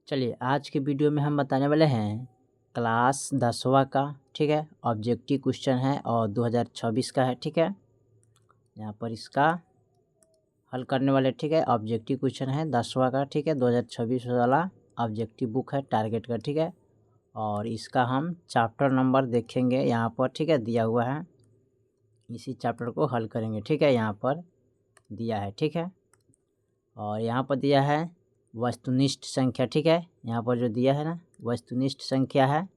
चलिए आज के वीडियो में हम बताने वाले हैं क्लास 10वां का, ठीक है। ऑब्जेक्टिव क्वेश्चन है और 2026 का है, ठीक है। यहाँ पर इसका हल करने वाले, ठीक है। ऑब्जेक्टिव क्वेश्चन है 10वां का, ठीक है। 2026 वाला ऑब्जेक्टिव बुक है टारगेट का, ठीक है। और इसका हम चैप्टर नंबर देखेंगे यहाँ पर, ठीक है, दिया हुआ है। इसी चैप्टर को हल करेंगे, ठीक है। यहाँ पर दिया है, ठीक है। और यहाँ पर दिया है वस्तुनिष्ठ संख्या, ठीक है। यहाँ पर जो दिया है ना वस्तुनिष्ठ संख्या है,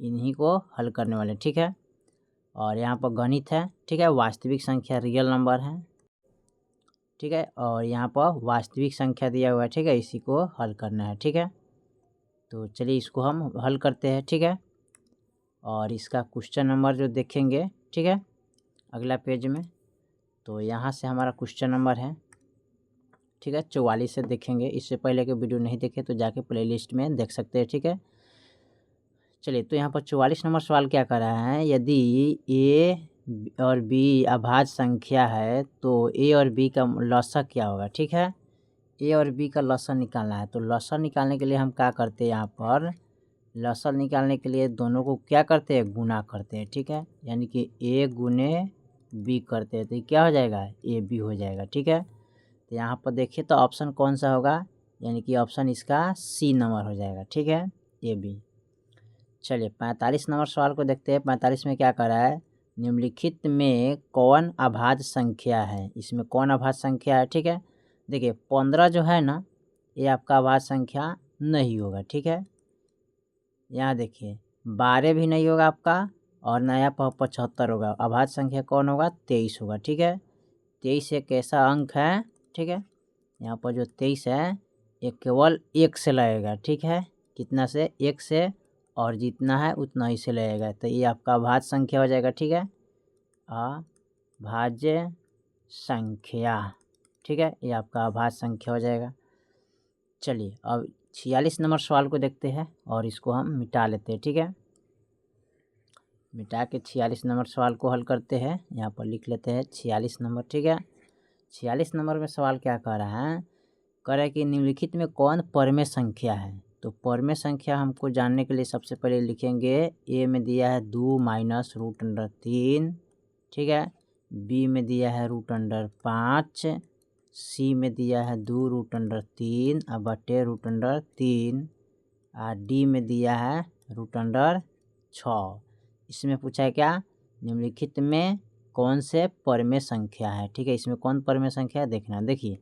इन्हीं को हल करने वाले, ठीक है। और यहाँ पर गणित है, ठीक है। वास्तविक संख्या रियल नंबर है, ठीक है। और यहाँ पर वास्तविक संख्या दिया हुआ है, ठीक है। इसी को हल करना है, ठीक है। तो चलिए इसको हम हल करते हैं, ठीक है। और इसका क्वेश्चन नंबर जो देखेंगे, ठीक है, अगला पेज में। तो यहाँ से हमारा क्वेश्चन नंबर है, ठीक है, 44 से देखेंगे। इससे पहले के वीडियो नहीं देखे तो जाके प्लेलिस्ट में देख सकते हैं, ठीक है। चलिए तो यहाँ पर 44 नंबर सवाल क्या कर रहा है, यदि ए और बी अभाज्य संख्या है तो ए और बी का लसाअ क्या होगा, ठीक है। ए और बी का लसाअ निकालना है। तो लसाअ निकालने के लिए हम क्या करते हैं, यहाँ पर लसाअ निकालने के लिए दोनों को क्या करते हैं, गुना करते हैं, ठीक है। यानी कि ए गुने बी करते हैं तो ये क्या हो जाएगा, ए बी हो जाएगा, ठीक है। तो यहाँ पर देखिए तो ऑप्शन कौन सा होगा, यानी कि ऑप्शन इसका सी नंबर हो जाएगा, ठीक है, ए बी। चलिए 45 नंबर सवाल को देखते हैं। 45 में क्या कर रहा है, निम्नलिखित में कौन अभाज्य संख्या है। इसमें कौन अभाज्य संख्या है, ठीक है। देखिए 15 जो है ना, ये आपका अभाज्य संख्या नहीं होगा, ठीक है। यहाँ देखिए 12 भी नहीं होगा आपका, और नया 75 होगा। अभाज्य संख्या कौन होगा, 23 होगा, ठीक है। 23 एक ऐसा अंक है, ठीक है। यहाँ पर जो 23 है ये केवल 1 से लगेगा, ठीक है। कितना से, 1 से, और जितना है उतना ही से लगेगा। तो ये आपका अभाज्य संख्या हो जाएगा, ठीक है, अभाज्य संख्या, ठीक है। ये आपका अभाज्य संख्या हो जाएगा। चलिए अब 46 नंबर सवाल को देखते हैं और इसको हम मिटा लेते हैं, ठीक है। मिटा के 46 नंबर सवाल को हल करते हैं। यहाँ पर लिख लेते हैं 46 नंबर, ठीक है। 46 नंबर में सवाल क्या कह रहा है, कह रहा है कि निम्नलिखित में कौन परमेय संख्या है। तो परमेय संख्या हमको जानने के लिए सबसे पहले लिखेंगे, ए में दिया है 2 माइनस रूट अंडर 3, ठीक है। बी में दिया है रूट अंडर 5, सी में दिया है 2 रूट अंडर 3 और बटे रूट अंडर 3, और डी में दिया है रूट अंडर 6। इसमें पूछा है क्या, निम्नलिखित में कौन से परमेय संख्या है, ठीक है। इसमें कौन परमेय संख्या है देखना। देखिए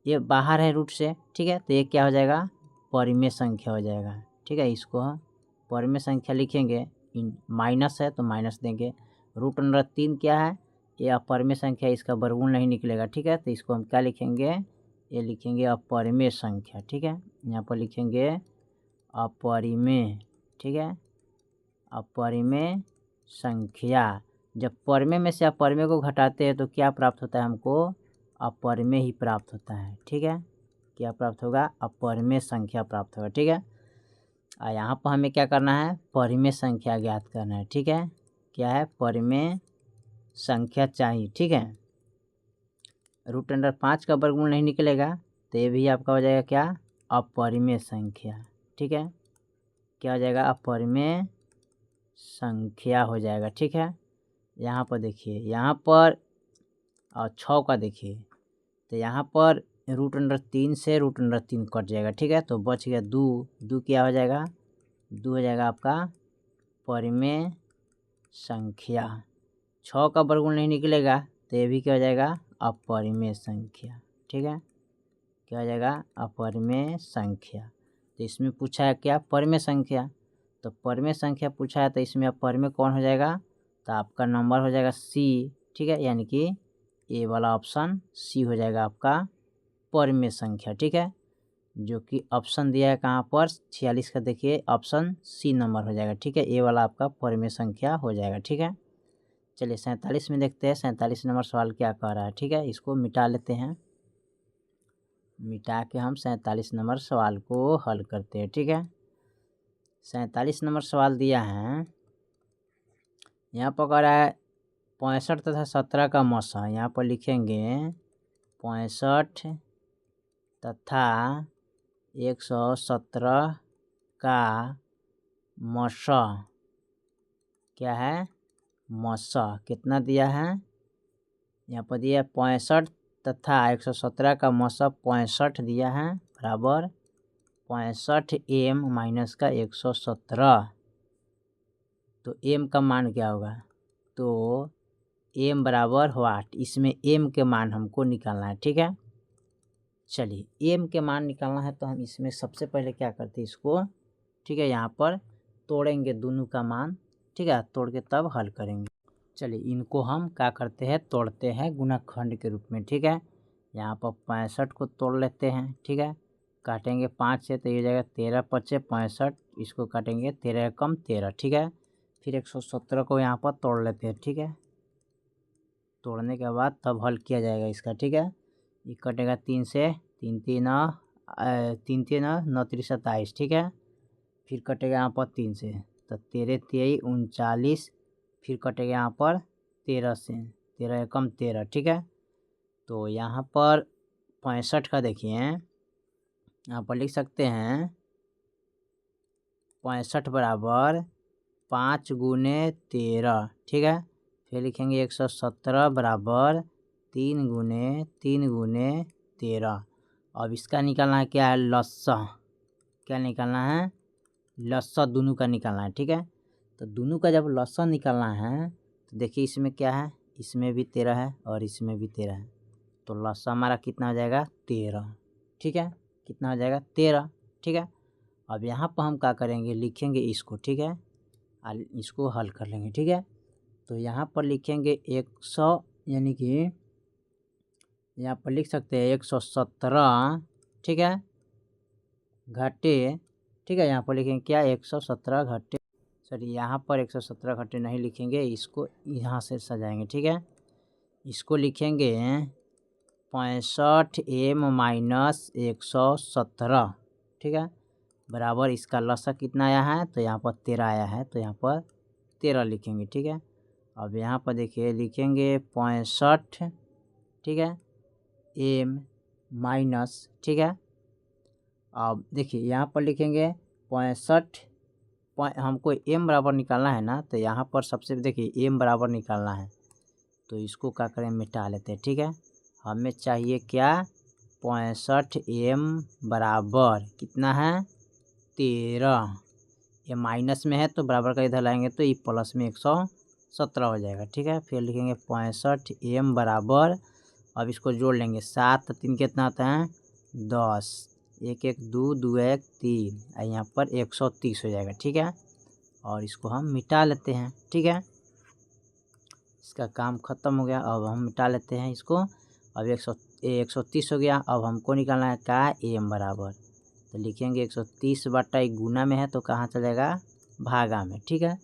ये बाहर है रूट से, ठीक है, तो ये क्या हो जाएगा, परिमेय संख्या हो जाएगा, ठीक है। इसको हम परिमेय संख्या लिखेंगे, इन माइनस है तो माइनस देंगे। रूट अंडर 3 क्या है, ये अपरिमेय संख्या, इसका वर्गमूल नहीं निकलेगा, ठीक है। तो इसको हम क्या लिखेंगे, ये लिखेंगे अपरिमेय संख्या, ठीक है। यहाँ पर लिखेंगे अपरिमेय, ठीक है, अपरिमेय संख्या। जब परिमेय में से अपरिमेय को घटाते हैं तो क्या प्राप्त होता है हमको, अपरिमेय ही प्राप्त होता है, ठीक है। क्या प्राप्त होगा, अपरिमेय संख्या प्राप्त होगा, ठीक है। और यहाँ पर हमें क्या करना है, परिमेय संख्या ज्ञात करना है, ठीक है। क्या है, परिमेय संख्या चाहिए, ठीक है। रूट अंडर 5 का वर्गमूल नहीं निकलेगा तो ये भी आपका हो जाएगा क्या, अपरिमेय संख्या, ठीक है। क्या हो जाएगा, अपरिमेय संख्या हो जाएगा, ठीक है। यहाँ पर देखिए, यहाँ पर और 6 का देखिए, तो यहाँ पर रूट अंडर 3 से रूट अंडर 3 कट जाएगा, ठीक है। तो बच गया 2 क्या हो जाएगा, 2 हो जाएगा आपका परिमेय संख्या। 6 का वर्गमूल नहीं निकलेगा तो ये भी क्या हो जाएगा, अपरिमेय संख्या, ठीक है। क्या हो जाएगा, अपरिमेय संख्या। तो इसमें पूछा है क्या, परिमेय संख्या। तो परिमेय संख्या पूछा है तो इसमें अपरिमेय कौन हो जाएगा, तो आपका नंबर हो जाएगा सी, ठीक है। यानी कि ए वाला ऑप्शन सी हो जाएगा आपका परिमेय संख्या, ठीक है। जो कि ऑप्शन दिया है कहाँ पर, 46 का देखिए ऑप्शन सी नंबर हो जाएगा, ठीक है। ए वाला आपका परिमेय संख्या हो जाएगा, ठीक है। चलिए 47 में देखते हैं, 47 नंबर सवाल क्या कह रहा है, ठीक है। इसको मिटा लेते हैं, मिटा के हम 47 नंबर सवाल को हल करते हैं, ठीक है। 47 नंबर सवाल दिया है, यहाँ पर कह रहा है 65 तथा 17 का मौसा। यहाँ पर लिखेंगे 65 तथा 117 का मौसा क्या है, मौसा कितना दिया है, यहाँ पर दिया 65 तथा 117 का मौसा 65 दिया है बराबर 65 m माइनस का 117। तो m का मान क्या होगा, तो m बराबर वाट, इसमें m के मान हमको निकालना है। ठीक है, चलिए m के मान निकालना है तो हम इसमें सबसे पहले क्या करते हैं इसको, ठीक है, यहाँ पर तोड़ेंगे दोनों का मान। ठीक है, तोड़ के तब हल करेंगे। चलिए इनको हम क्या करते हैं, तोड़ते हैं गुणनखंड के रूप में। ठीक है, यहाँ पर 65 को तोड़ लेते हैं। ठीक है, काटेंगे 5 से तो ये जाएगा 13 पचे 65, इसको काटेंगे 13 कम 13। ठीक है, फिर 117 को यहाँ पर तोड़ लेते हैं। ठीक है, तोड़ने के बाद तब हल किया जाएगा इसका। ठीक है, ये कटेगा 3 से, 3 3 3 9 3 27। ठीक है, फिर कटेगा यहाँ पर 3 से तो 13 23 39, फिर कटेगा यहाँ पर 13 से, 13 कम 13। ठीक है, तो यहाँ पर 65 का देखिए, यहाँ पर लिख सकते हैं 65 बराबर 5 गुने 13। ठीक है, फिर लिखेंगे 117 बराबर 3 गुने 13। अब इसका निकालना है क्या है, लस्सा। क्या निकालना है, लस्सा दोनों का निकालना है। ठीक है, तो दोनों का जब लस्सा निकालना है तो देखिए इसमें क्या है, इसमें भी 13 है और इसमें भी 13 है, तो लस्सा हमारा कितना हो जाएगा 13। ठीक है, कितना हो जाएगा 13। ठीक है, अब यहाँ पर हम क्या करेंगे, लिखेंगे इसको। ठीक है, इसको हल कर लेंगे। ठीक है, तो यहाँ पर लिखेंगे 100, यानी कि यहाँ पर लिख सकते हैं 117। ठीक है, घटे। ठीक है, यहाँ पर लिखेंगे क्या, 117 घटे, सॉरी यहाँ पर 117 घटे नहीं लिखेंगे, इसको यहाँ से सजाएंगे। ठीक है, इसको लिखेंगे 65 m माइनस 117। ठीक है, बराबर इसका लसा कितना आया है, तो यहाँ पर 13 आया है, तो यहाँ पर 13 लिखेंगे। ठीक है, अब यहाँ पर देखिए लिखेंगे 65। ठीक है, m माइनस, ठीक है, अब देखिए यहाँ पर लिखेंगे 65, हमको m बराबर निकालना है ना, तो यहाँ पर सबसे देखिए m बराबर निकालना है, तो इसको क्या करें, मिटा लेते हैं। ठीक है, हमें चाहिए क्या, 65 m बराबर कितना है 13, ये माइनस में है तो बराबर का इधर लाएंगे तो ये प्लस में 117 हो जाएगा। ठीक है, फिर लिखेंगे 65 m बराबर, अब इसको जोड़ लेंगे, 7 3 कितना होता है 10, 1 1 2 2 1 3, यहाँ पर 130 हो जाएगा। ठीक है, और इसको हम मिटा लेते हैं। ठीक है, इसका काम ख़त्म हो गया, अब हम मिटा लेते हैं इसको। अब 130 हो गया, अब हमको निकालना है क्या, m बराबर, तो लिखेंगे 130 बटा एक गुना में है तो कहाँ चलेगा, भागा में। ठीक है,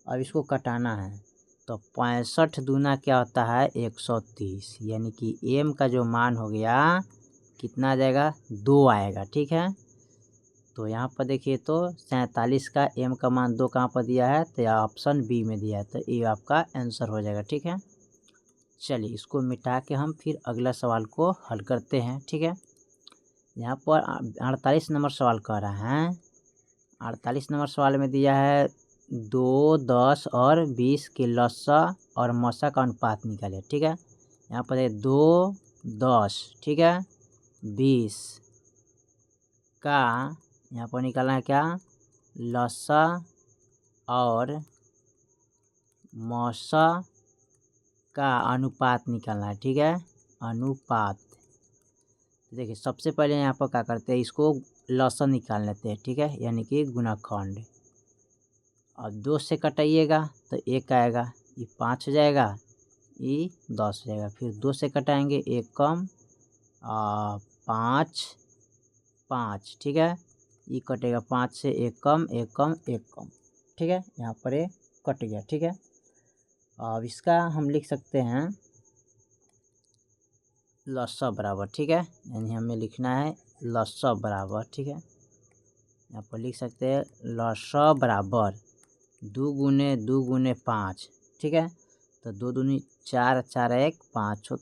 अब इसको कटाना है, तो 65 दूना क्या होता है 130, यानी कि m का जो मान हो गया कितना आ जाएगा, 2 आएगा। ठीक है, तो यहाँ पर देखिए तो 47 का m का मान 2 कहाँ पर दिया है, तो यह ऑप्शन बी में दिया है, तो ये आपका आंसर हो जाएगा। ठीक है, चलिए इसको मिटा के हम फिर अगला सवाल को हल करते हैं। ठीक है, यहाँ पर 48 नंबर सवाल कह रहा है, 48 नंबर सवाल में दिया है 2 10 और 20 के लसा और मौसा का अनुपात निकाले। ठीक है, यहाँ पर है 2 10, ठीक है, 20 का यहाँ पर निकालना है क्या, लसा और मौसा का अनुपात निकालना है। ठीक है, अनुपात, देखिए सबसे पहले यहाँ पर क्या करते हैं, इसको लसा निकाल लेते हैं। ठीक है, यानी कि गुणनखंड, अब 2 से कटाइएगा तो 1 आएगा, ये 5 हो जाएगा, ये 10 हो जाएगा, फिर 2 से कटाएंगे 1 कम 5 5। ठीक है, ये कटेगा 5 से 1 कम 1 कम 1 कम। ठीक है, यहाँ पर ये कट गया। ठीक है, अब इसका हम लिख सकते हैं लसा बराबर। ठीक है, यानी हमें लिखना है लसा बराबर। ठीक है, यहाँ पर लिख सकते हैं लसा बराबर 2 गुने 5। ठीक है, तो 2 दूनी 4 4 1 5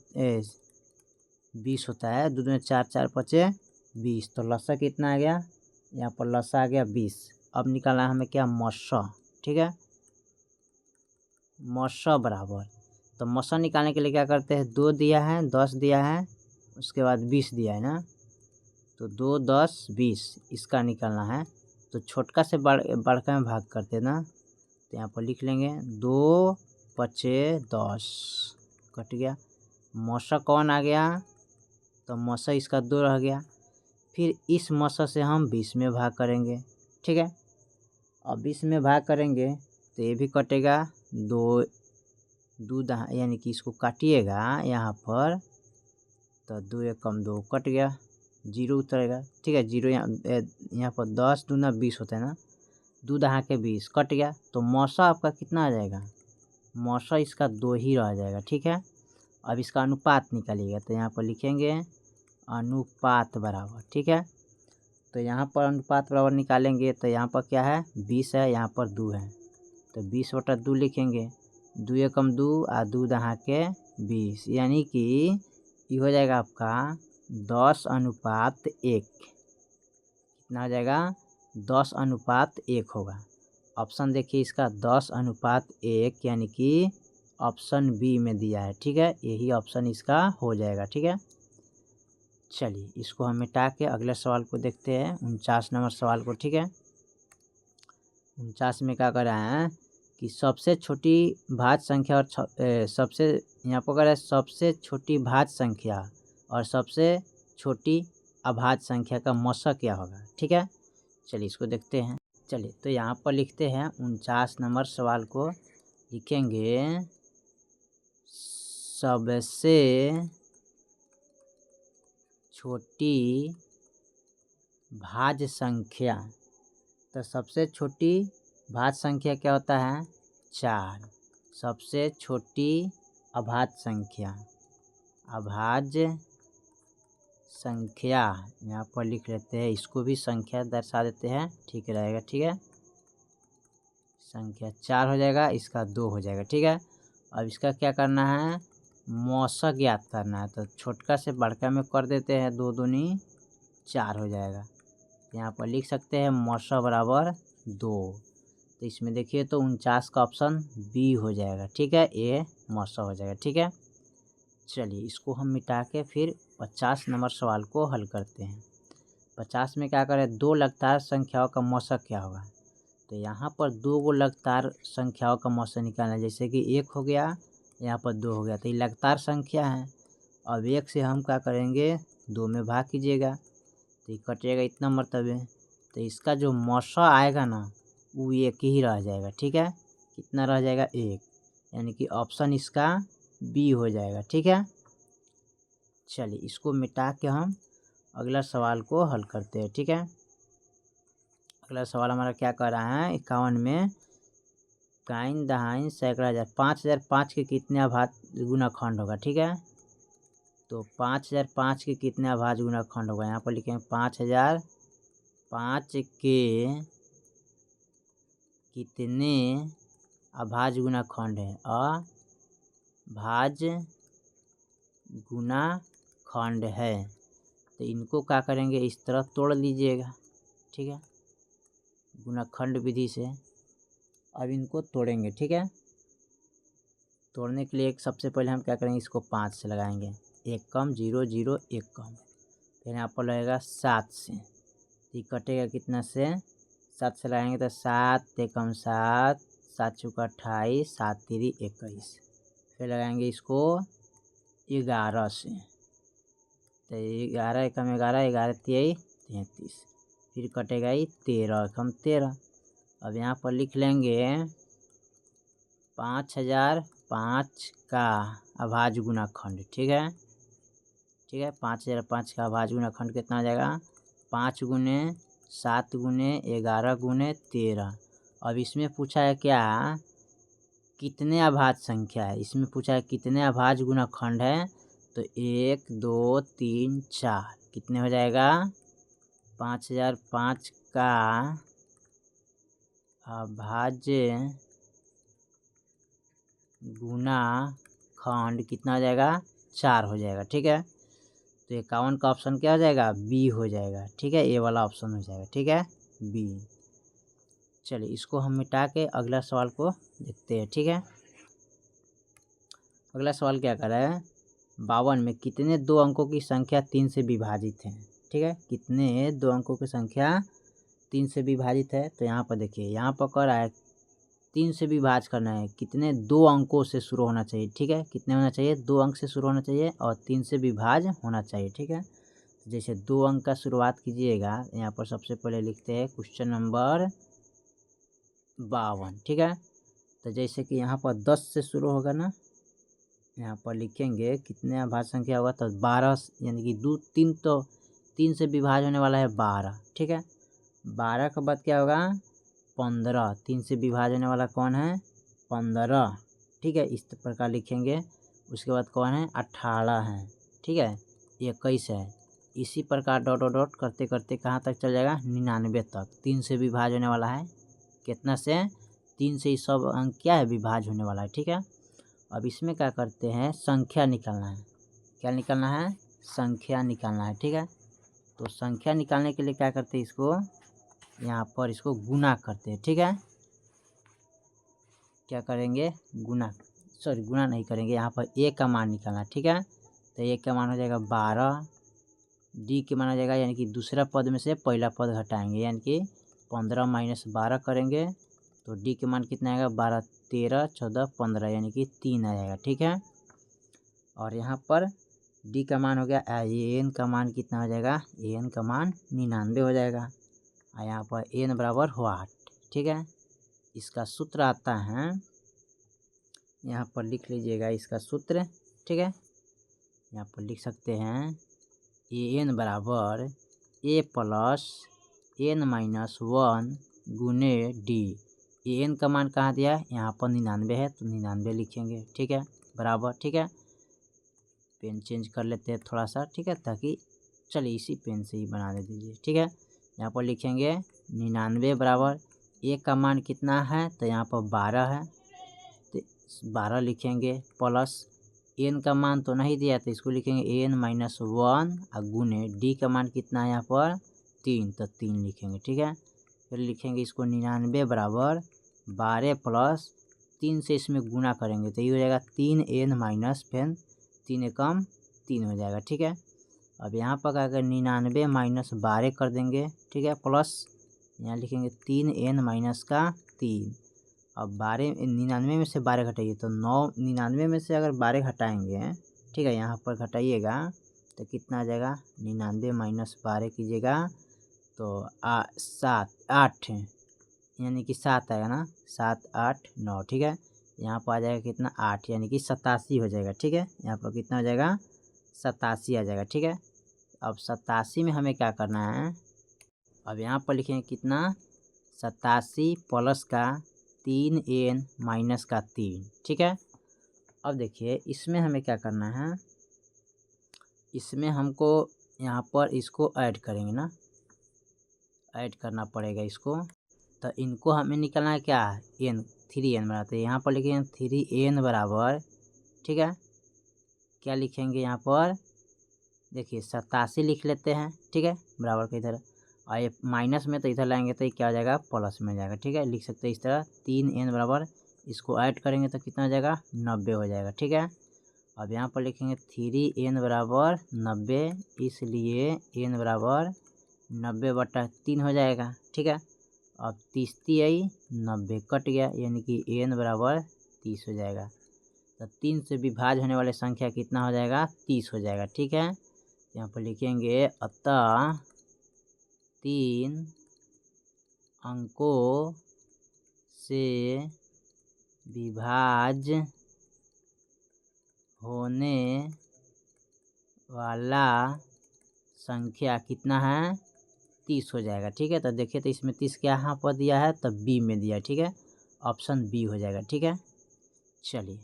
20 होता है, 2 दूनी 4 4 5 20। तो लसा कितना आ गया, यहाँ पर लसा आ गया 20। अब निकालना है हमें क्या, मसा। ठीक है, मसा बराबर, तो मसा निकालने के लिए क्या करते हैं, 2 दिया है, 10 दिया है, उसके बाद 20 दिया है ना, तो 2 10 20 इसका निकालना है। तो छोटका से बड़का में भाग करते ना, तो यहाँ पर लिख लेंगे 2 5 10 कट गया। मौसा कौन आ गया, तो मौसा इसका 2 रह गया। फिर इस मौसा से हम 20 में भाग करेंगे। ठीक है, अब 20 में भाग करेंगे तो ये भी कटेगा, 2 यानी कि इसको काटिएगा यहाँ पर, तो 2 एकम 2 कट गया, 0 उतरेगा। ठीक है, 0 यहाँ पर 10 दूना 20 होता है ना, 2 दहा के 20 कट गया। तो मौसा आपका कितना आ जाएगा, मौसा इसका 2 ही रह जाएगा। ठीक है, अब इसका अनुपात निकालिएगा, तो यहाँ पर लिखेंगे अनुपात बराबर। ठीक है, तो यहाँ पर अनुपात बराबर निकालेंगे, तो यहाँ पर क्या है, 20 है, यहाँ पर 2 है, तो 20/2 लिखेंगे, 2 एकम 2 आ 2 दहा के 20, यानी कि ये हो जाएगा आपका 10:1। कितना हो जाएगा, 10:1 होगा। ऑप्शन देखिए इसका 10:1, यानी कि ऑप्शन बी में दिया है। ठीक है, यही ऑप्शन इसका हो जाएगा। ठीक है, चलिए इसको हम मिटा के अगले सवाल को देखते हैं, 49 नंबर सवाल को। ठीक है, 49 में क्या कर रहे हैं कि सबसे छोटी भाज्य संख्या और सबसे, यहाँ पर कर रहे हैं सबसे छोटी भाज्य संख्या और सबसे छोटी अभाज्य संख्या का मौसा क्या होगा। ठीक है, चलिए इसको देखते हैं। चलिए तो यहाँ पर लिखते हैं 49 नंबर सवाल को, लिखेंगे सबसे छोटी भाज्य संख्या। तो सबसे छोटी भाज्य संख्या क्या होता है, 4। सबसे छोटी अभाज्य संख्या, अभाज्य संख्या यहाँ पर लिख लेते हैं, इसको भी संख्या दर्शा देते हैं, ठीक रहेगा। ठीक है, संख्या 4 हो जाएगा, इसका 2 हो जाएगा। ठीक है, अब इसका क्या करना है, मौसा ज्ञात करना है, तो छोटका से बड़का में कर देते हैं, 2 दूनी 4 हो जाएगा। यहाँ पर लिख सकते हैं मौसा बराबर 2। तो इसमें देखिए तो 49 का ऑप्शन बी हो जाएगा। ठीक है, ए मौसा हो जाएगा। ठीक है, चलिए इसको हम मिटा के फिर 50 नंबर सवाल को हल करते हैं। 50 में क्या करें, 2 लगातार संख्याओं का मौसा क्या होगा। तो यहाँ पर 2 लगातार संख्याओं का मौसा निकालना है, जैसे कि 1 हो गया, यहाँ पर 2 हो गया, तो ये लगातार संख्या है। अब 1 से हम क्या करेंगे, 2 में भाग कीजिएगा, तो ये कटेगा इतना मरतबे, तो इसका जो मौसा आएगा ना वो 1 ही रह जाएगा। ठीक है, कितना रह जाएगा, 1, यानी कि ऑप्शन इसका बी हो जाएगा। ठीक है, चलिए इसको मिटा के हम अगला सवाल को हल करते हैं। ठीक है, अगला सवाल हमारा क्या कर रहा है, 51 में काइन दहाइन सैकड़ा हजार 5005 के कितने अभाज्य गुणनखंड होगा। ठीक है, तो 5005 के कितने अभाज्य गुणनखंड होगा, यहाँ पर लिखेंगे 5005 के कितने अभाज्य गुणनखंड है, अभाज्य गुणनखंड है। तो इनको क्या करेंगे, इस तरह तोड़ लीजिएगा। ठीक है, गुणनखंड विधि से अब इनको तोड़ेंगे। ठीक है, तोड़ने के लिए सबसे पहले हम क्या करेंगे, इसको 5 से लगाएंगे, 1 कम 0 0 1 कम, फिर यहाँ पर लगेगा 7 से, ये कटेगा कितना से, 7 से लगाएंगे तो 7 एकम 7, 7 चौका 28, 7 तिरी 21, फिर लगाएंगे इसको 11 से, तो 11 एकम 11, 11 तिरी 33, फिर कटेगा ये 13 एकम 13। अब यहाँ पर लिख लेंगे 5005 का अभाज्य गुणनखंड। ठीक है, ठीक है, 5005 का अभाज्य गुणनखंड कितना हो जाएगा, 5 गुने 7 गुने 11 गुने 13। अब इसमें पूछा है क्या, कितने अभाज्य संख्या है, इसमें पूछा है कितने अभाज्य गुणनखंड है, तो 1 2 3 4 कितने हो जाएगा, 5005 का अभाज्य गुणनखंड कितना हो जाएगा, 4 हो जाएगा। ठीक है, तो 51 का ऑप्शन क्या हो जाएगा, बी हो जाएगा। ठीक है, ए वाला ऑप्शन हो जाएगा। ठीक है, बी। चलिए इसको हम मिटा के अगला सवाल को देखते हैं। ठीक है, अगला सवाल क्या कर रहा है, 52 में कितने दो अंकों की संख्या 3 से विभाजित है। ठीक है, कितने दो अंकों की संख्या 3 से विभाजित है। तो यहाँ पर देखिए, यहाँ पर कर रहा है 3 से विभाज करना है, कितने दो अंकों से शुरू होना चाहिए। ठीक है, कितने होना चाहिए, 2 अंक से शुरू होना चाहिए और 3 से विभाज होना चाहिए। ठीक है, जैसे 2 अंक का शुरुआत कीजिएगा, यहाँ पर सबसे पहले लिखते हैं क्वेश्चन नंबर 52। ठीक है, तो जैसे कि यहाँ पर 10 से शुरू होगा ना, यहाँ पर लिखेंगे कितने अभाज्य संख्या होगा, तो 12, यानी कि 2 3, तो 3 से विभाज होने वाला है 12। ठीक है, 12 के बाद क्या होगा, 15। 3 से विभाज होने वाला कौन है, 15। ठीक है, इस प्रकार लिखेंगे। उसके बाद कौन है, 18 है। ठीक है, 21 है। इसी प्रकार डॉट डॉट डॉट करते करते कहाँ तक चल जाएगा, 99 तक। 3 से विभाज होने वाला है, कितना से, 3 से ही सब अंक क्या है, विभाज होने वाला है। ठीक है, अब इसमें क्या करते हैं, संख्या निकालना है। क्या निकालना है, संख्या निकालना है। ठीक है, तो संख्या निकालने के लिए क्या करते हैं, इसको यहाँ पर इसको गुना करते हैं। ठीक है, क्या करेंगे, गुना, सॉरी गुना नहीं करेंगे, यहाँ पर ए का मान निकालना है। ठीक है, तो ए का मान हो जाएगा 12, डी के मान हो जाएगा, यानी कि दूसरा पद में से पहला पद घटाएंगे, यानी कि 15 माइनस 12 करेंगे तो डी के मान कितना आएगा, 12 13 14 15, यानी कि 3 आ जाएगा। ठीक है, और यहाँ पर डी का मान हो गया, एन का मान कितना हो जाएगा, एन का मान 99 हो जाएगा। और यहाँ पर एन बराबर हुआ 8। ठीक है, इसका सूत्र आता है, यहाँ पर लिख लीजिएगा इसका सूत्र। ठीक है, यहाँ पर लिख सकते हैं एन बराबर ए प्लस एन माइनस 1 गुने डी। एन का मान कहाँ दिया है, यहाँ पर 99 है, तो 99 लिखेंगे। ठीक है, बराबर। ठीक है, पेन चेंज कर लेते हैं थोड़ा सा। ठीक है, ताकि चलिए इसी पेन से ही बना दे दीजिए। ठीक है, यहाँ पर लिखेंगे 99 बराबर ए का मान कितना है, तो यहाँ पर 12 है, तो 12 लिखेंगे, प्लस एन का मान तो नहीं दिया, तो इसको लिखेंगे एन माइनस 1 और गुने डी का मान कितना है यहाँ पर 3, तो 3 लिखेंगे। ठीक है, फिर लिखेंगे इसको 99 बराबर 12 प्लस 3 से इसमें गुना करेंगे, तो ये हो जाएगा 3n माइनस फिर 3 एकम 3 हो जाएगा। ठीक है, अब यहाँ पर अगर 99 माइनस 12 कर देंगे। ठीक है, प्लस यहाँ लिखेंगे 3n माइनस का 3। अब 99 में से 12 घटाइए, तो 99 में से अगर 12 घटाएंगे, ठीक है, यहाँ पर घटाइएगा तो कितना आ जाएगा, 99 माइनस 12 कीजिएगा तो 8, यानी कि 7 आएगा ना, 7 8 9। ठीक है, यहाँ पर आ जाएगा कितना, 8, यानी कि 87 हो जाएगा। ठीक है, यहाँ पर कितना हो जाएगा, 87 आ जाएगा। ठीक है, अब 87 में हमें क्या करना है, अब यहाँ पर लिखेंगे कितना, 87 प्लस का 3n माइनस का 3। ठीक है, अब देखिए इसमें हमें क्या करना है, इसमें हमको यहाँ पर इसको ऐड करेंगे ना, ऐड करना पड़ेगा इसको, तो इनको हमें निकालना है क्या, n 3n बनाते हैं। यहाँ पर लिखेंगे 3n बराबर, ठीक है, क्या लिखेंगे यहाँ पर, देखिए 87 लिख लेते हैं। ठीक है, बराबर के इधर, और ये माइनस में तो इधर लाएंगे तो ये क्या हो जाएगा, प्लस में जाएगा। ठीक है, लिख सकते हैं इस तरह 3n बराबर, इसको ऐड करेंगे तो कितना हो जाएगा, 90 हो जाएगा। ठीक है, अब यहाँ पर लिखेंगे 3n बराबर 90, इसलिए n बराबर 90/3 हो जाएगा। ठीक है, अब 30 आई 90 कट गया, यानी कि n बराबर 30 हो जाएगा। तो 3 से विभाज्य होने वाले संख्या कितना हो जाएगा, 30 हो जाएगा। ठीक है, यहाँ पर लिखेंगे अतः 3 अंकों से विभाज्य होने वाला संख्या कितना है, 30 हो जाएगा। ठीक है, तो देखिए तो इसमें 30 क्या यहाँ पर दिया है, तो बी में दिया है। ठीक है, ऑप्शन बी हो जाएगा। ठीक है, चलिए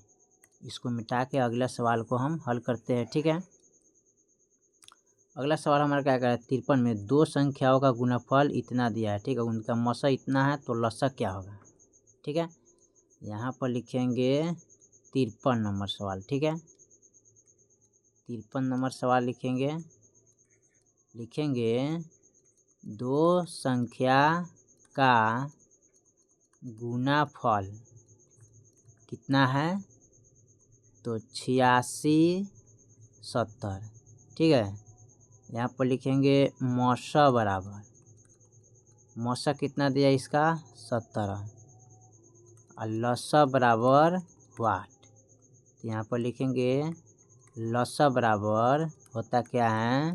इसको मिटा के अगला सवाल को हम हल करते हैं। ठीक है, अगला सवाल हमारा क्या है, 53 में दो संख्याओं का गुणनफल इतना दिया है। ठीक है, उनका मसा इतना है, तो लसा क्या होगा। ठीक है, यहाँ पर लिखेंगे 53 नंबर सवाल। ठीक है, 53 नंबर सवाल लिखेंगे। दो संख्या का गुणाफल कितना है? तो 86 70। ठीक है, यहाँ पर लिखेंगे मौसा बराबर, मौसा कितना दिया इसका 17, और लसा बराबर वाट। तो यहाँ पर लिखेंगे लसा बराबर होता क्या है?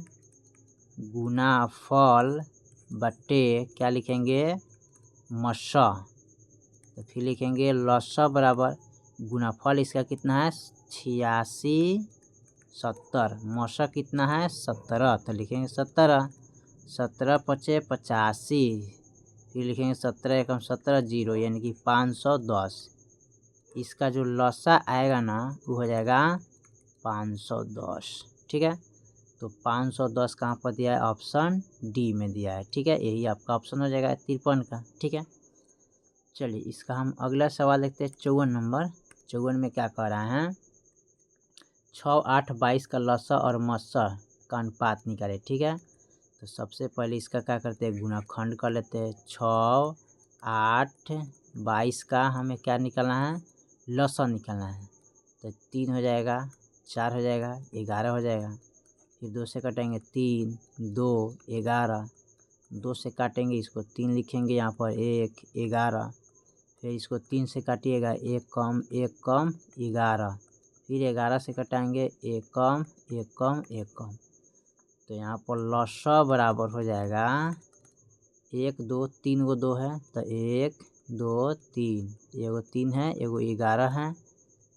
गुणाफल बटे क्या लिखेंगे? मौसा। तो फिर लिखेंगे लसा बराबर गुणाफल इसका कितना है? 86 70, मौसा कितना है? 17। तो लिखेंगे 17, 17 पचे 85, फिर लिखेंगे 17 एकम 17 0, यानी कि 510। इसका जो लसा आएगा ना वो हो जाएगा 510। ठीक है, तो 510 कहाँ पर दिया है? ऑप्शन डी में दिया है। ठीक है, यही आपका ऑप्शन हो जाएगा 53 का। ठीक है, चलिए इसका हम अगला सवाल देखते हैं 54 नंबर। 54 में क्या कह रहा है? 6 8 22 का लसा और मसा का अनुपात निकाले। ठीक है, तो सबसे पहले इसका क्या करते हैं? गुणाखंड कर लेते हैं। 6 8 22 का हमें क्या निकालना है? लसा निकालना है। तो 3 हो जाएगा, 4 हो जाएगा, 11 हो जाएगा। फिर 2 से काटेंगे 3 2 11, 2 से काटेंगे इसको 3 लिखेंगे यहाँ पर 1 11, फिर इसको 3 से काटिएगा 1 कम 11, फिर 11 से कटाएंगे 1 कम 1 कम 1 कम। तो यहाँ पर लसा बराबर हो जाएगा 1 2 3 गो 2 है, तो 1 2 3, एगो 3 है एगो 11 है।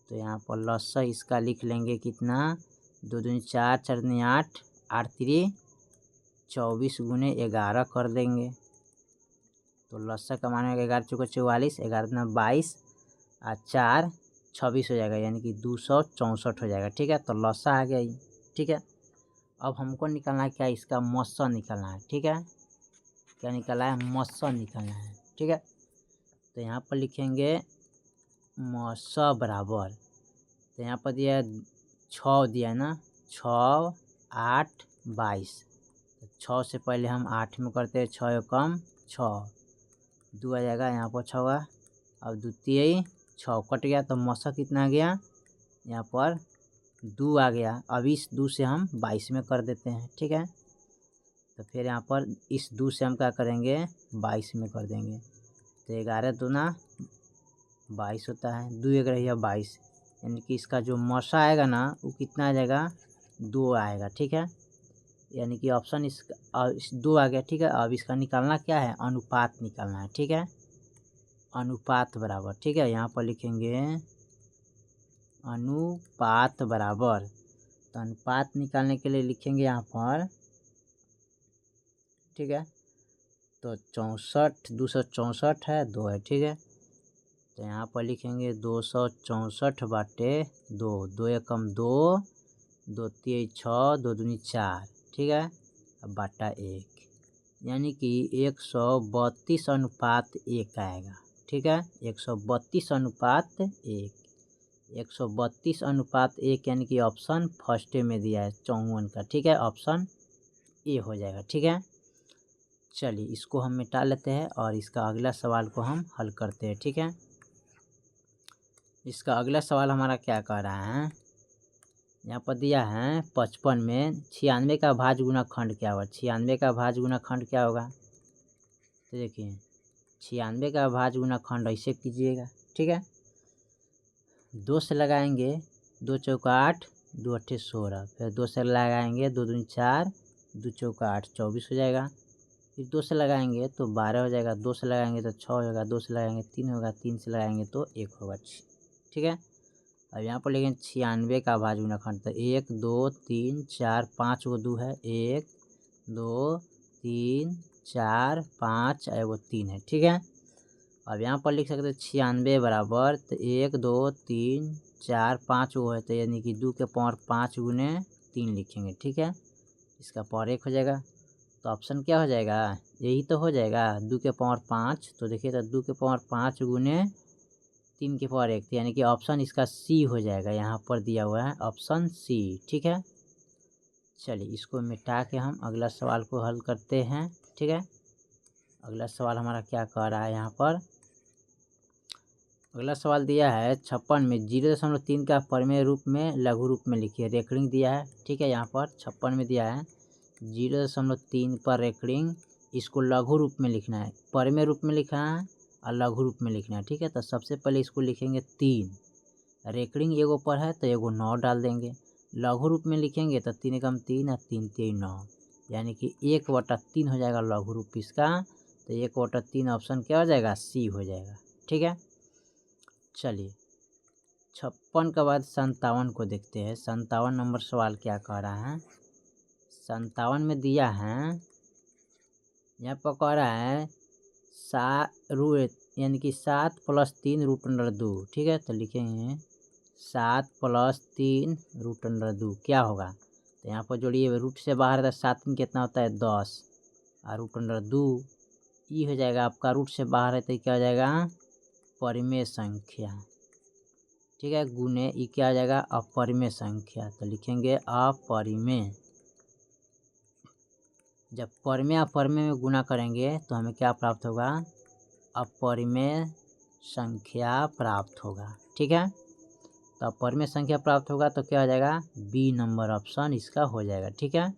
तो यहाँ पर लसा इसका लिख लेंगे कितना? 2 दूनी 4 4 दूनी 8, 8 3 24 गुने 11 कर देंगे। तो लसा का मान होगा 11 चौको 44, 11 दूना 22 और 4 26 हो जाएगा, यानी कि 264 हो जाएगा। ठीक है, तो लसा आ गया ये। ठीक है, अब हमको निकालना है क्या? इसका मौसा निकालना है। ठीक है, क्या निकालना है? मौसा निकालना है। ठीक है, तो यहाँ पर लिखेंगे मौसा बराबर, तो यहाँ पर दिया 6 दिया है ना, 6 8 22। तो 6 से पहले हम 8 में करते हैं, 6 कम 6 2 आ जाएगा, यहाँ पर 6 हुआ। अब द्वितीय 6 कट गया, तो मौसा कितना आ गया? यहाँ पर 2 आ गया। अब इस 2 से हम 22 में कर देते हैं। ठीक है, तो फिर यहाँ पर इस 2 से हम क्या करेंगे? 22 में कर देंगे। तो 11 दूना 22 होता है, 2 एक रही 22, यानी कि इसका जो मौसा आएगा ना वो कितना आ जाएगा? 2 आएगा। ठीक है, यानी कि ऑप्शन इसका 2 आ गया। ठीक है, अब इसका निकालना क्या है? अनुपात निकालना है। ठीक है, अनुपात बराबर। ठीक है, यहाँ पर लिखेंगे अनुपात बराबर, तो अनुपात निकालने के लिए लिखेंगे यहाँ पर। ठीक है, तो 64 264 है 2 है। ठीक है, तो यहाँ पर लिखेंगे 264 बाटे 2, 2 एकम 2, 2 3 6, 2 दूनी 4। ठीक है, अब बाटा 1, यानी कि 132 अनुपात 1 आएगा। ठीक है, 132 अनुपात 1, 132 अनुपात 1, यानी कि ऑप्शन फर्स्ट में दिया है 54 का। ठीक है, ऑप्शन ए हो जाएगा। ठीक है, चलिए इसको हम मिटा लेते हैं और इसका अगला सवाल को हम हल करते हैं। ठीक है, इसका अगला सवाल हमारा क्या कह रहा है? यहाँ पर दिया है 55 में 96 का भाज्य गुणनखंड क्या होगा? 96 का भाज्य गुणनखंड क्या होगा? तो देखिए 96 का भाज्य गुणनखंड ऐसे कीजिएगा। ठीक है, 2 से लगाएंगे, 2 चौका 8, 2 अट्ठे 16, फिर 2 से लगाएंगे, 2 दूनी 4, 2 चौका 8 24 हो जाएगा। फिर 2 से लगाएंगे तो 12 हो जाएगा, 2 से लगाएंगे तो 6 होगा, 2 से लगाएंगे 3 होगा, 3 से लगाएंगे तो 1 होगा। ठीक है, अब यहाँ पर लिखेंगे 96 का भाज्य गुणनखंड, तो 1 2 3 4 5 गो 2 है, 1 2 3 4 5 एगो 3 है। ठीक है, अब यहाँ पर लिख सकते हैं 96 बराबर, तो 1 2 3 4 5 गो है, तो यानी कि 2 के पावर 5 गुने 3 लिखेंगे। ठीक है, इसका पावर 1 हो जाएगा। तो ऑप्शन क्या हो जाएगा? यही तो हो जाएगा 2 के पावर 5। तो देखिए तो 2 के पावर 5 गुने 3 के पावर 1, यानी कि ऑप्शन इसका सी हो जाएगा। यहाँ पर दिया हुआ है ऑप्शन सी। ठीक है, चलिए इसको मिटा के हम अगला सवाल को हल करते हैं। ठीक है, अगला सवाल हमारा क्या कह रहा है यहाँ पर। अगला सवाल दिया है 56 में 0.3 का परिमेय रूप में लघु रूप में लिखिए। रेकरिंग दिया है। ठीक है, यहाँ पर 56 में दिया है 0.3 पर रेकरिंग, इसको लघु रूप में लिखना है, परिमेय रूप में लिखना है और लघु रूप में लिखना है। ठीक है, तो सबसे पहले इसको लिखेंगे 3। रेकरिंग एगो पर है तो एगो 9 डाल देंगे। लघु रूप में लिखेंगे तो 3 एकम 3 और 3 3 9, यानी कि 1/3 हो जाएगा लघु रूप इसका। तो 1/3 ऑप्शन क्या हो जाएगा, सी हो जाएगा। ठीक है, चलिए 56 के बाद 57 को देखते हैं। 57 नंबर सवाल क्या कह रहा है। 57 में दिया है, यहाँ पर कह रहा है यानी कि 7 + 3 √2। ठीक है, तो लिखेंगे 7 + 3 √2 क्या होगा। तो यहाँ पर जोड़िए, रूट से बाहर है तो 7 में कितना होता है 10 और √2 ये हो जाएगा आपका। रूट से बाहर है तो क्या हो जाएगा, परिमेय संख्या। ठीक है, गुने ये क्या हो जाएगा, अपरिमेय संख्या। तो लिखेंगे अपरिमेय। जब परिमेय अपरिमेय में गुना करेंगे तो हमें क्या प्राप्त होगा, अपरिमेय संख्या प्राप्त होगा। ठीक है, तो अपरिमेय संख्या प्राप्त होगा तो क्या हो जाएगा, बी नंबर ऑप्शन इसका हो जाएगा। ठीक है,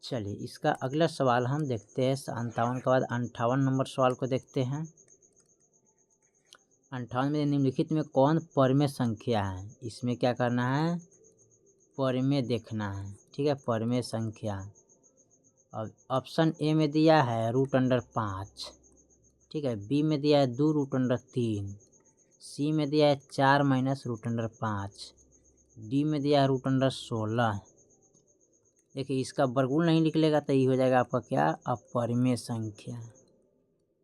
चलिए इसका अगला सवाल हम देखते हैं। 57 के बाद 58 नंबर सवाल को देखते हैं। 58 में निम्नलिखित में कौन परिमेय संख्या है। इसमें क्या करना है, परिमेय देखना है। ठीक है, परिमेय संख्या। अब ऑप्शन ए में दिया है √5। ठीक है, बी में दिया है 2 √3, सी में दिया है 4 - √5, डी में दिया है √16। देखिए इसका वर्गमूल नहीं निकलेगा तो ये हो जाएगा आपका क्या, अपरिमेय संख्या।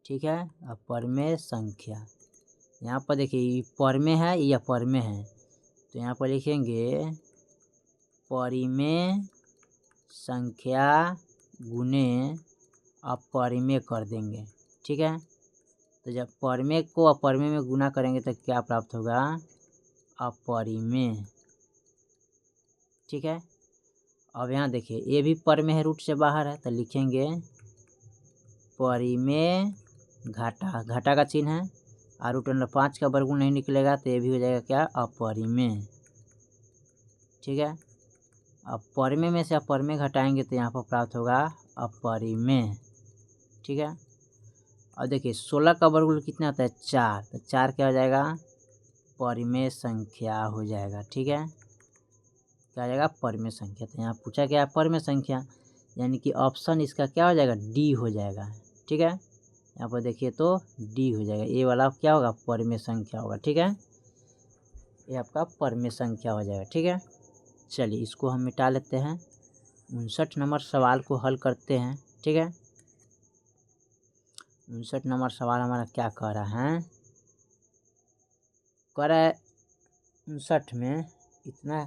ठीक है, अपरिमेय संख्या। यहाँ पर देखिए ये परिमेय है या अपरिमेय है, तो यहाँ पर लिखेंगे परिमेय संख्या गुने अपरिमेय कर देंगे। ठीक है, तो जब परिमेय को अपरिमेय में गुना करेंगे तो क्या प्राप्त होगा, अपरिमेय। ठीक है, अब यहाँ देखिए ये भी परिमेय है, रूट से बाहर है तो लिखेंगे परिमेय घाटा, घाटा का चिन्ह है और √5 का वर्गमूल नहीं निकलेगा तो ये भी हो जाएगा क्या, अपरिमेय। ठीक है, अब परिमेय में से अपरिमेय घटाएंगे तो यहाँ पर प्राप्त होगा अपरिमेय। ठीक है, अब देखिए 16 का वर्गमूल कितना होता है, 4, तो 4 क्या हो जाएगा, परिमेय संख्या हो जाएगा। ठीक है, क्या हो जाएगा, परिमेय संख्या। तो यहाँ पूछा गया परिमेय संख्या, यानी कि ऑप्शन इसका क्या हो जाएगा, डी हो जाएगा। ठीक है, यहाँ पर देखिए तो डी हो जाएगा, ए वाला क्या होगा, परिमेय संख्या होगा। ठीक है, ये आपका परिमेय संख्या हो जाएगा। ठीक है, चलिए इसको हम मिटा लेते हैं। 59 नंबर सवाल को हल करते हैं। ठीक है, 59 नंबर सवाल हमारा क्या कह रहा है, कह रहा है 59 में इतना।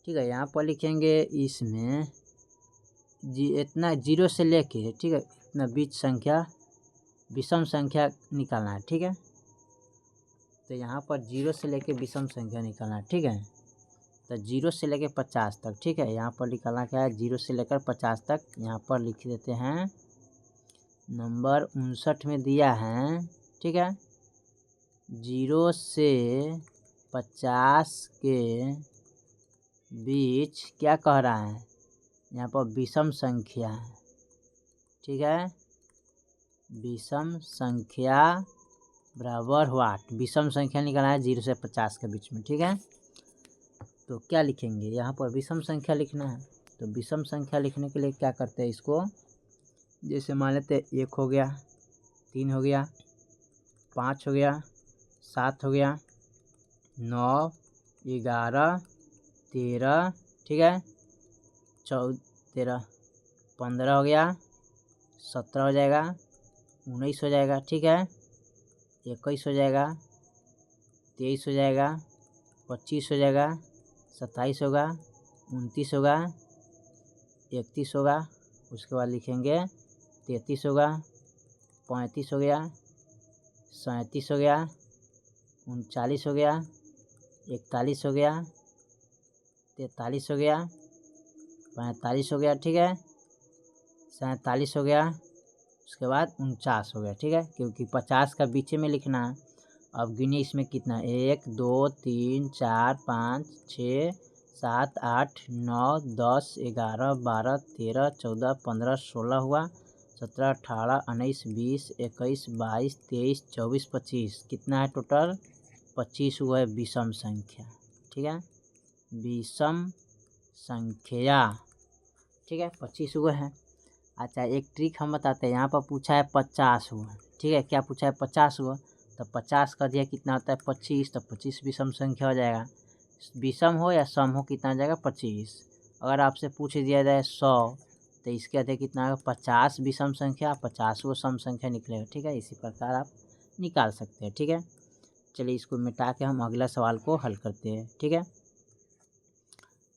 ठीक है, यहाँ पर लिखेंगे इसमें इतना 0 से लेके, ठीक है, इतना बीच संख्या विषम संख्या निकालना है। ठीक है, तो यहाँ पर 0 से लेके विषम संख्या निकालना है। ठीक है, तो 0 से लेकर 50 तक। ठीक है, यहाँ पर निकालना क्या है, 0 से लेकर 50 तक। यहाँ पर लिख देते हैं नंबर 59 में दिया है। ठीक है, 0 से 50 के बीच क्या कह रहा है, यहाँ पर विषम संख्या है। ठीक है, विषम संख्या बराबर व्हाट, विषम संख्या निकालना है 0 से 50 के बीच में। ठीक है, तो क्या लिखेंगे, यहाँ पर विषम संख्या लिखना है। तो विषम संख्या लिखने के लिए क्या करते हैं, इसको जैसे मान लेते हैं 1 हो गया, 3 हो गया, 5 हो गया, 7 हो गया, 9, 11, 13, ठीक है, 14, 13, 15 हो गया, 17 हो जाएगा, 19 हो जाएगा। ठीक है, 21 हो जाएगा, 23 हो जाएगा, 25 हो जाएगा, 27 होगा, 29 होगा, 31 होगा, उसके बाद लिखेंगे 33 होगा, 35 हो गया, 37 हो गया, 39 हो गया, 41 हो गया, 43 हो गया, 45 हो गया, ठीक है, 47 हो गया, उसके बाद 49 हो गया, ठीक है, क्योंकि 50 का बीच में लिखना है। अब गिनिए इसमें कितना, 1 2 3 4 5 6 7 8 9 10 11 12 13 14 15 16 हुआ, 17 18 19 20 21 22 23 24 25, कितना है टोटल, 25 हुआ है विषम संख्या, ठीक है, विषम संख्या, ठीक है, 25 हुए हैं। अच्छा, एक ट्रिक हम बताते हैं, यहाँ पर पूछा है 50 हुआ, ठीक है, क्या पूछा है 50 हुआ, तो 50 का दिया कितना होता है 25, तो 25 विषम संख्या हो जाएगा, विषम हो या सम हो कितना हो जाएगा 25। अगर आपसे पूछ दिया जाए 100, तो इसके आते कितना होगा 50 विषम संख्या, 50 वो सम संख्या निकलेगा, ठीक है, इसी प्रकार आप निकाल सकते हैं, ठीक है। चलिए इसको मिटा के हम अगला सवाल को हल करते हैं, ठीक है।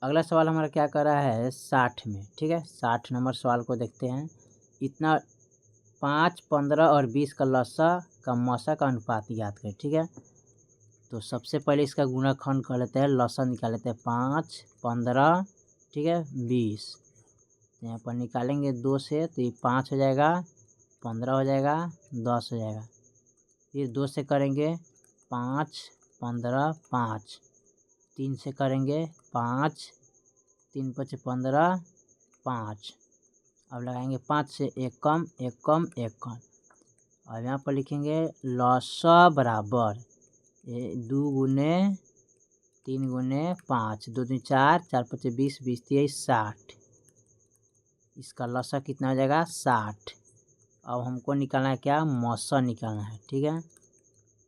अगला सवाल हमारा क्या कर रहा है 60 में, ठीक है, 60 नंबर सवाल को देखते हैं। इतना 5, 15 और 20 का लसा का मसा का अनुपात याद करें, ठीक है। तो सबसे पहले इसका गुणनखंड कर लेते हैं, लसा निकाल लेते हैं, 5, 15, ठीक है, 20, यहाँ पर निकालेंगे 2 से, तो ये 5 हो जाएगा, 15 हो जाएगा, 10 हो जाएगा, फिर 2 से करेंगे 5, 15, 5, 3 से करेंगे 5, 3 5 15, 5, अब लगाएंगे 5 से 1 कम 1 कम 1 कम, और यहाँ पर लिखेंगे लसा बराबर 2 गुने 3 गुने 5, 2 दूनी 4, 4 5 20, 20 23 60, इसका लसा कितना हो जाएगा 60। अब हमको निकालना है क्या, मौसा निकालना है, ठीक है,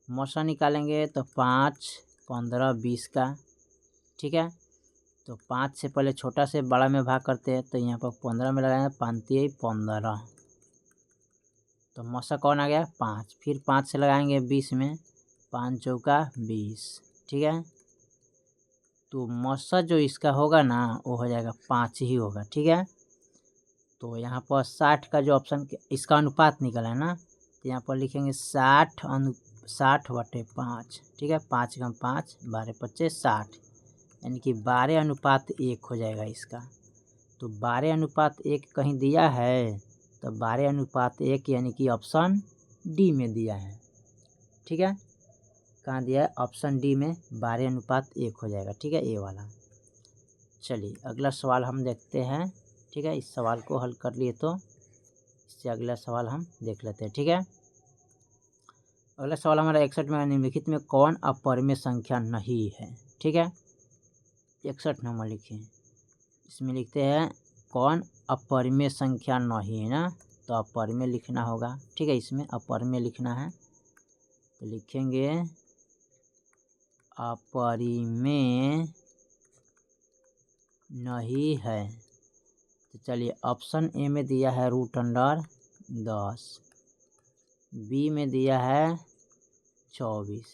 मौसा निकालेंगे तो 5, 15, 20 का, ठीक है, तो 5 से पहले छोटा से बड़ा में भाग करते हैं, तो यहाँ पर 15 में लगाएंगे 5 15, तो मौसा कौन आ गया 5, फिर 5 से लगाएंगे 20 में, 5 चौका 20, ठीक है, तो मौसा जो इसका होगा ना वो हो जाएगा 5 ही होगा, ठीक है। तो यहाँ पर 60 का जो ऑप्शन इसका अनुपात निकला है ना, तो यहाँ पर लिखेंगे 60/5, ठीक है, 5 × 5 12 25 60, यानी कि 12:1 हो जाएगा इसका। तो 12:1 कहीं दिया है, तो 12:1 यानी कि ऑप्शन डी में दिया है, ठीक है, कहाँ दिया है, ऑप्शन डी में 12:1 हो जाएगा, ठीक है, ये वाला। चलिए अगला सवाल हम देखते हैं, ठीक है, इस सवाल को हल कर लिए तो इससे अगला सवाल हम देख लेते हैं, ठीक है। अगला सवाल हमारा 61 में, निम्नलिखित में कौन अपरिमेय संख्या नहीं है, ठीक है, 61 नंबर लिखिए, इसमें लिखते हैं कौन अपरिमेय संख्या नहीं है ना, तो अपरिमेय लिखना होगा, ठीक है, इसमें अपरिमेय लिखना है, तो लिखेंगे अपरिमेय नहीं है। तो चलिए ऑप्शन ए में दिया है √10, बी में दिया है 24,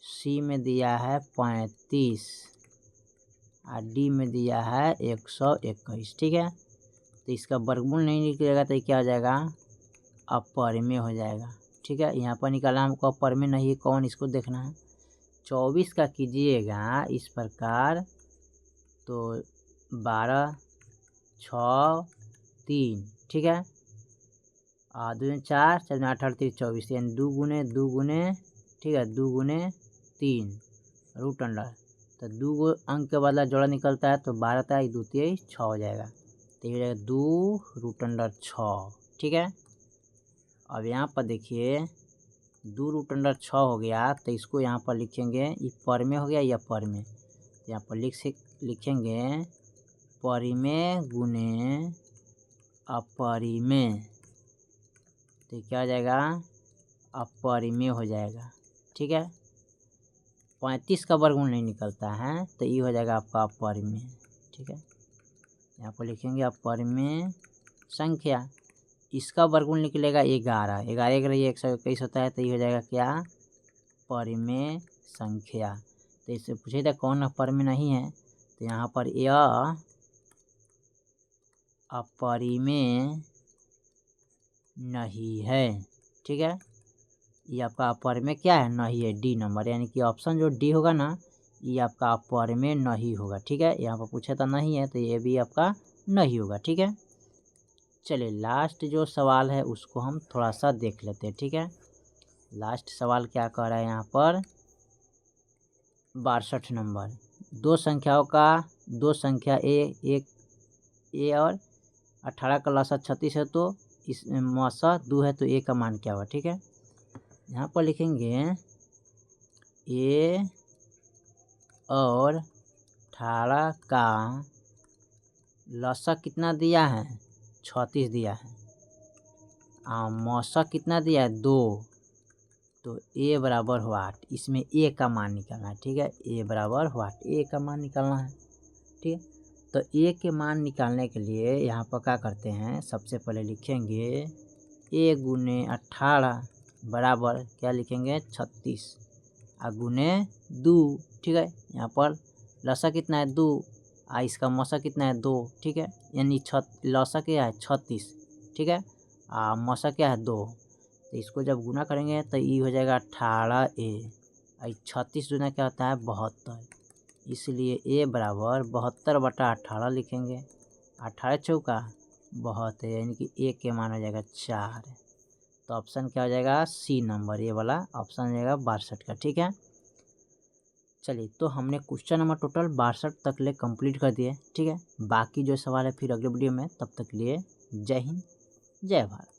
सी में दिया है 35, और डी में दिया है 121, ठीक है। तो इसका वर्गमूल नहीं निकलेगा तो क्या हो जाएगा, अपरिमेय हो जाएगा, ठीक है। यहाँ पर निकालना हमको अपरिमेय नहीं है कौन, इसको देखना है। 24 का कीजिएगा इस प्रकार, तो 12 6 3, ठीक है, 2 4 4 8 38 24, यानी 2 गुने 2 गुने, ठीक है, 2 गुने 3 √10, तो 2 अंक के बदला जोड़ा निकलता है, तो 12 था 2 3 6 हो जाएगा, तो ये हो जाएगा 2 √6, ठीक है। अब यहाँ पर देखिए 2 √6 हो गया, तो इसको यहाँ पर लिखेंगे, ये परिमेय हो गया या परिमेय, तो यहाँ पर लिखेंगे परिमेय गुने अपरिमेय, तो क्या हो जाएगा, अपरिमेय हो जाएगा, ठीक है। 35 का वर्गमूल नहीं निकलता है, तो ये हो जाएगा आपका अपरिमेय, ठीक है। यहाँ पर लिखेंगे अपरिमेय संख्या, इसका वर्गमूल निकलेगा 11, 11 के लिए 121 होता है, तो ये हो जाएगा क्या, परिमेय संख्या। तो इससे पूछे था कौन अपरिमेय नहीं है, तो यहाँ पर यह अपरिमेय नहीं है, ठीक है, ये आपका अपरिमेय क्या है, नहीं है, डी नंबर, यानी कि ऑप्शन जो डी होगा ना ये आपका पर में नहीं होगा। ठीक है, यहाँ पर पूछा था नहीं है तो ये भी आपका नहीं होगा। ठीक है, चलिए लास्ट जो सवाल है उसको हम थोड़ा सा देख लेते हैं। ठीक है, लास्ट सवाल क्या कह रहा है यहाँ पर 62 नंबर, दो संख्या ए और 18 का लसा 36 है तो इस मसा 2 है तो ए का मान क्या हुआ। ठीक है, यहाँ पर लिखेंगे ए और 18 का लसा कितना दिया है 36 दिया है, मौसा कितना दिया है 2, तो ए बराबर वाट, इसमें ए का मान निकालना है। ठीक है, ए बराबर वाट, ए का मान निकालना है। ठीक है, तो ए के मान निकालने के लिए यहाँ पर क्या करते हैं, सबसे पहले लिखेंगे ए गुने 18 बराबर क्या लिखेंगे 36 गुने 2। ठीक है, यहाँ पर लसा कितना है 2, इसका मौसा कितना है 2। ठीक है, यानी लसा क्या है 36। ठीक है, मौसा क्या है 2, तो इसको जब गुना करेंगे तो ये हो जाएगा 18A, 36 गुना क्या होता है 72, इसलिए ए बराबर 72/18 लिखेंगे। 18 चौका 72, यानी कि ए के मान हो जाएगा 4। तो ऑप्शन क्या हो जाएगा सी नंबर, ये वाला ऑप्शन हो जाएगा 62 का। ठीक है, चलिए तो हमने क्वेश्चन नंबर टोटल 62 तक ले कंप्लीट कर दिए। ठीक है, बाकी जो सवाल है फिर अगले वीडियो में, तब तक लिए जय हिंद जय भारत।